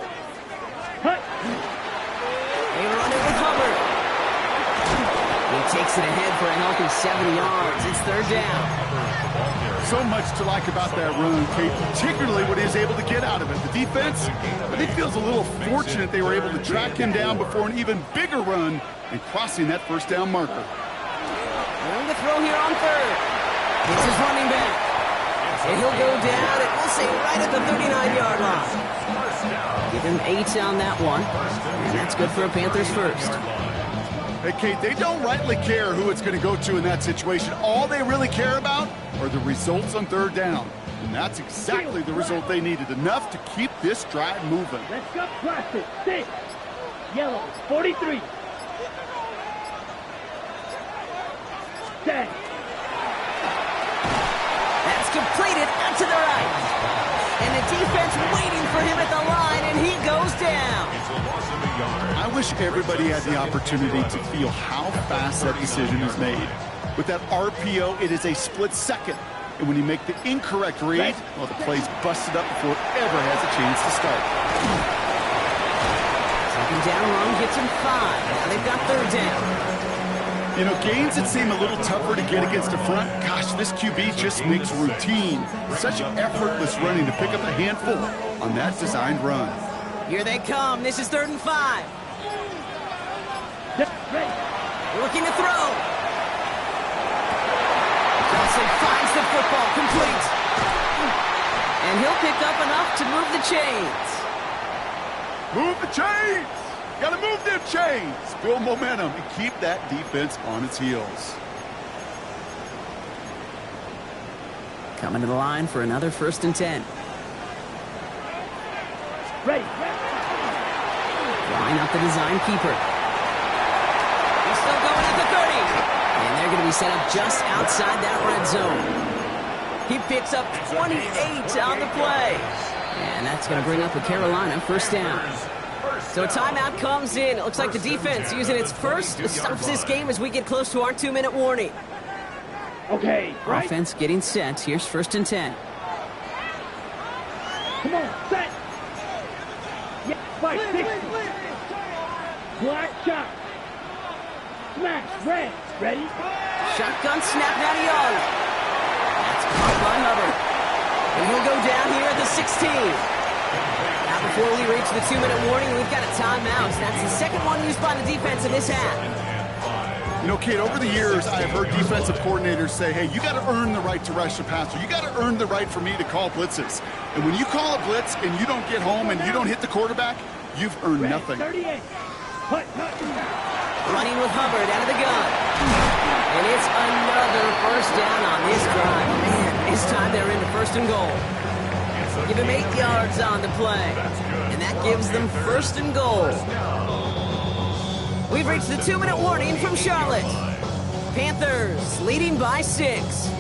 Hut. They run it with Hubbard. He takes it ahead for a healthy 7 yards. It's 3rd down. So much to like about that run, Kate, particularly what he was able to get out of it. The defense, I think, feels a little fortunate they were able to track him down before an even bigger run and crossing that 1st down marker. Going to throw here on third. It's his running back. And he'll go down, and we'll say right at the 39-yard line. Give him 8 on that one. And that's good for a Panthers first. Hey, Kate, they don't rightly care who it's going to go to in that situation. All they really care about are the results on third down. And that's exactly the result they needed. Enough to keep this drive moving. Let's go, plastic. 6. Yellow, 43. 10. That's completed out to the right. And the defense waiting for him at the line, and he goes down. I wish everybody had the opportunity to feel how fast that decision is made. With that RPO, it is a split second. And when you make the incorrect read, well, the play's busted up before it ever has a chance to start. Second down run gets him 5. Now they've got third down. You know, games that seem a little tougher to get against the front, gosh, this QB just makes routine. Such effortless running to pick up a handful on that designed run. Here they come. This is 3rd and 5. Looking to throw. Johnson finds the football, complete. And he'll pick up enough to move the chains. Move the chains! Gotta move them chains! Build momentum and keep that defense on its heels. Coming to the line for another 1st and 10. Ready. Line up the design keeper. He's still going at the 30. And they're going to be set up just outside that red zone. He picks up 28 on the play. And that's going to bring up a Carolina 1st down. So a timeout comes in. It looks like the defense using its first to stop this game as we get close to our 2-minute warning. Okay, right. Offense getting set. Here's 1st and 10. Come on, set. Yeah, 560. Black shot. Smash, red. Ready? Shotgun snap now to Young. That's caught by Hubbard. And he'll go down here at the 16. Now before we reach the 2-minute warning, we've got a timeout. That's the second one used by the defense in this half. You know, Kate, over the years, I have heard defensive coordinators say, hey, you got to earn the right to rush the passer. You got to earn the right for me to call blitzes. And when you call a blitz and you don't get home and you don't hit the quarterback, you've earned nothing. 38. Running with Hubbard out of the gun. And it's another 1st down on this drive. Man, this time they're into 1st and goal. Give him 8 yards on the play. And that gives them 1st and goal. We've reached the 2-minute warning from Charlotte. Panthers leading by 6.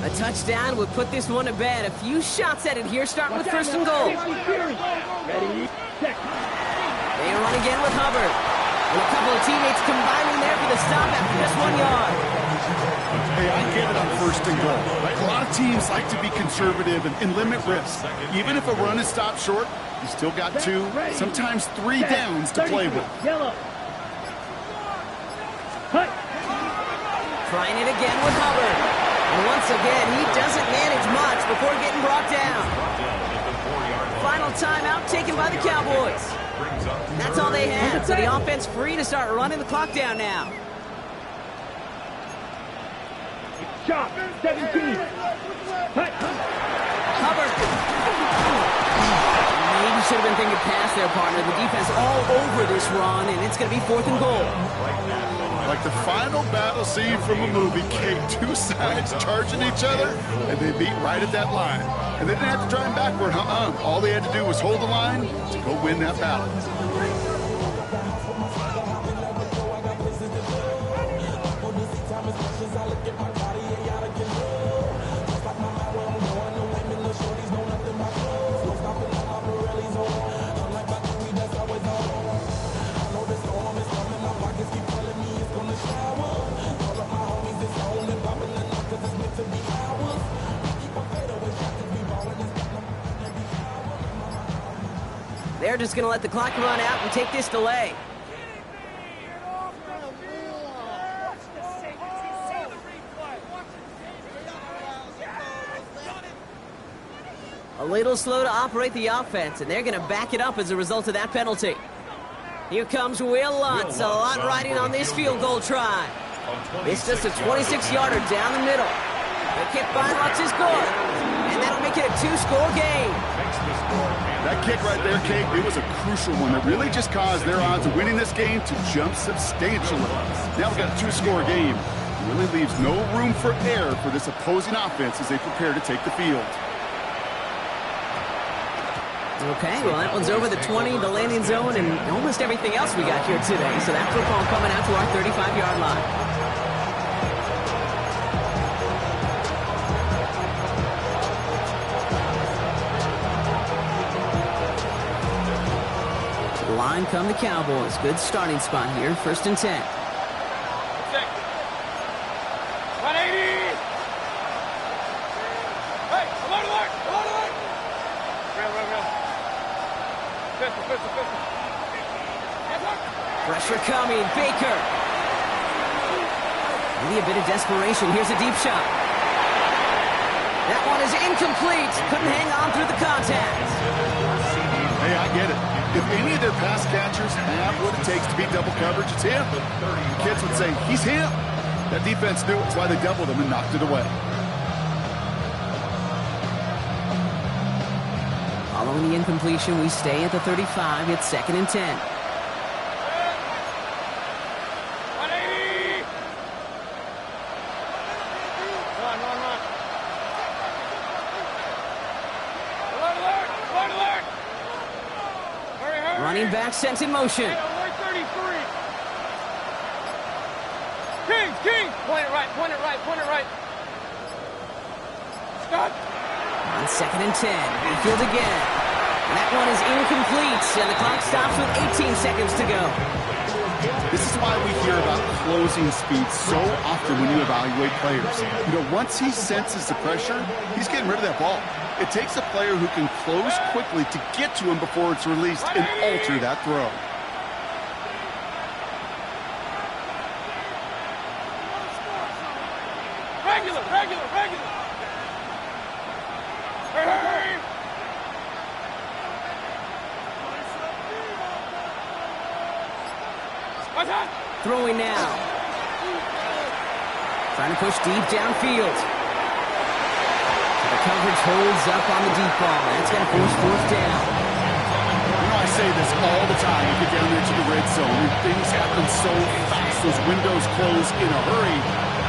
A touchdown would put this one to bed. A few shots at it here, starting with 1st and goal. Ready, set. They run again with Hubbard. And a couple of teammates combining there for the stop after just 1 yard. Hey, I get it on 1st and goal. Right? A lot of teams like to be conservative and limit risk. Even if a run is stopped short, you still got 2, sometimes 3 downs to play with. Yellow. Hut. Trying it again with Hubbard. And once again, he doesn't manage much before getting brought down. Final timeout taken by the Cowboys. That's all they had. So the offense free to start running the clock down now. Shot. 17. Hut. Hubbard. Maybe should have been thinking pass there, partner. The defense all over this run, and it's going to be 4th and goal. Like the final battle scene from a movie, Kate, 2 sides charging each other, and they beat right at that line. And they didn't have to try him backward, All they had to do was hold the line to go win that battle. They're just going to let the clock run out and take this delay. A little slow to operate the offense, and they're going to back it up as a result of that penalty. Here comes Will Lutz. A lot riding on this field goal try. It's just a 26-yarder down the middle. The kick by Lutz is good. And that'll make it a 2-score game. That kick right there, Kate, it was a crucial one that really just caused their odds of winning this game to jump substantially. Now we've got a 2-score game. It really leaves no room for error for this opposing offense as they prepare to take the field. Okay, well, that one's over the 20, the landing zone, and almost everything else we got here today. So that football coming out to our 35-yard line. Line come the Cowboys. Good starting spot here. 1st and 10. 180! Hey, alert, alert! Alert, alert! Real. Pistol. Pressure coming. Baker. Maybe a bit of desperation. Here's a deep shot. That one is incomplete. Couldn't hang on through the contact. Hey, I get it. If any of their pass catchers have what it takes to beat double coverage, it's him. The kids would say, he's him. That defense knew it. That's why they doubled him and knocked it away. Following the incompletion, we stay at the 35. It's 2nd and 10. 180! Run. Alert! Hurry! Running back sent in motion. Hey, alert 33! King! Point it right. Scott! On 2nd and 10. Mayfield again. That one is incomplete, and the clock stops with 18 seconds to go. This is why we hear about closing speed so often when you evaluate players. Once he senses the pressure, he's getting rid of that ball. It takes a player who can close quickly to get to him before it's released and alter that throw. Regular! Hurry! Throwing now. Trying to push deep downfield. The coverage holds up on the deep ball. That's going to force 4th down. I say this all the time. You get down there to the red zone, and things happen so fast. Those windows close in a hurry.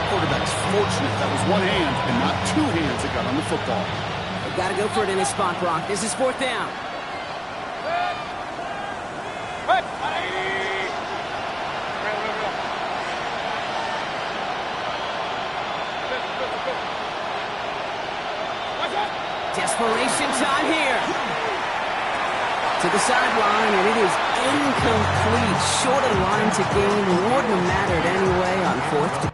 Quarterback's fortunate that was one hand and not 2 hands that got on the football. They've got to go for it in this spot, Brock. This is 4th down. Hey, 180! Desperation time here. To the sideline, and it is incomplete. Short of the line to gain. Wouldn't have mattered anyway on 4th down.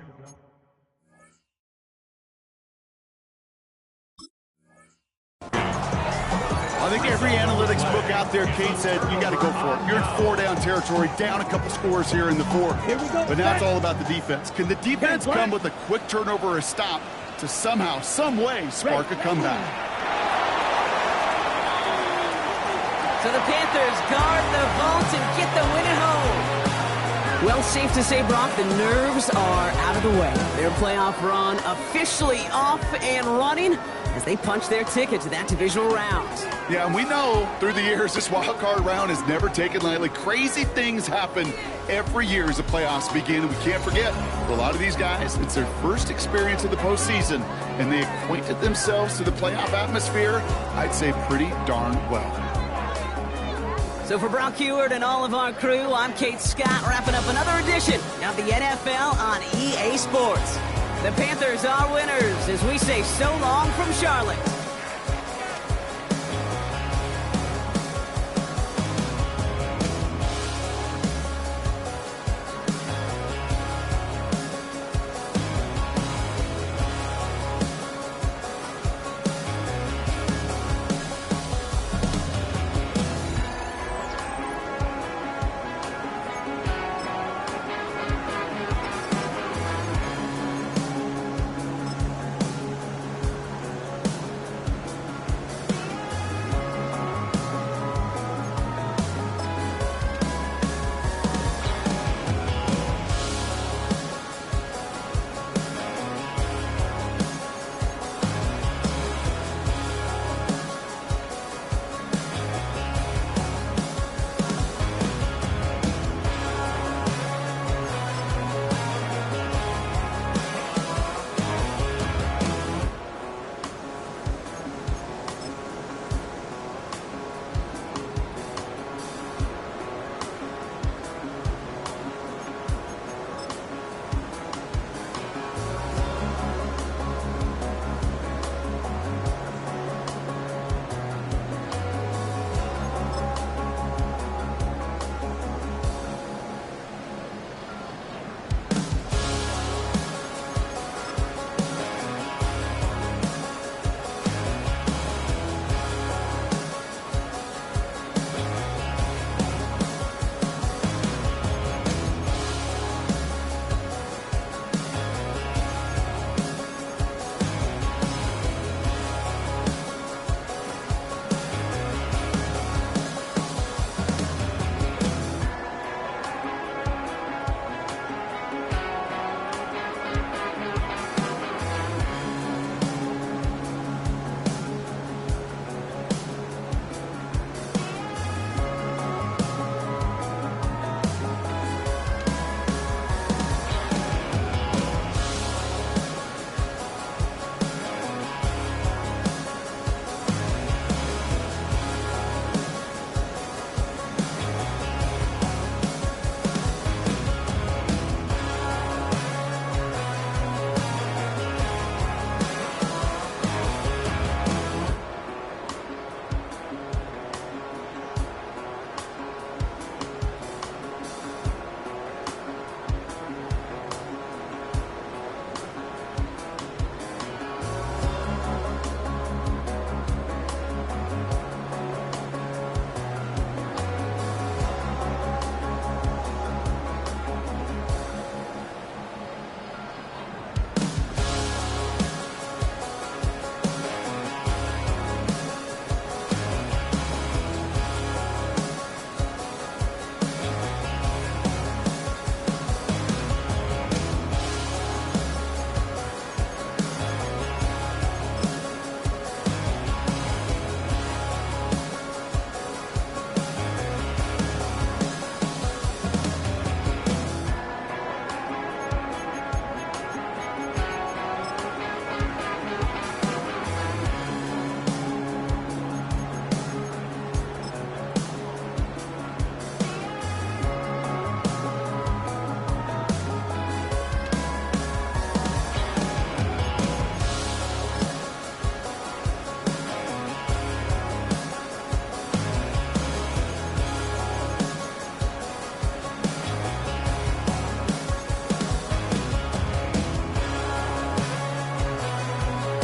I think every analytics book out there, Kate, said you got to go for it. You're in 4-down territory, down a couple scores here in the 4th. Here we go. But now it's all about the defense. Can the defense come with a quick turnover or a stop to somehow, some way, spark a comeback? So the Panthers guard the vault and get the win at home. Well, safe to say, Brock, the nerves are out of the way. Their playoff run officially off and running as they punch their ticket to that divisional round. Yeah, and we know through the years this wild card round is never taken lightly. Crazy things happen every year as the playoffs begin, and we can't forget, for a lot of these guys, it's their first experience of the postseason, and they acquainted themselves to the playoff atmosphere, I'd say pretty darn well. So for Brock Heward and all of our crew, I'm Kate Scott, wrapping up another edition of the NFL on EA Sports. The Panthers are winners as we say so long from Charlotte.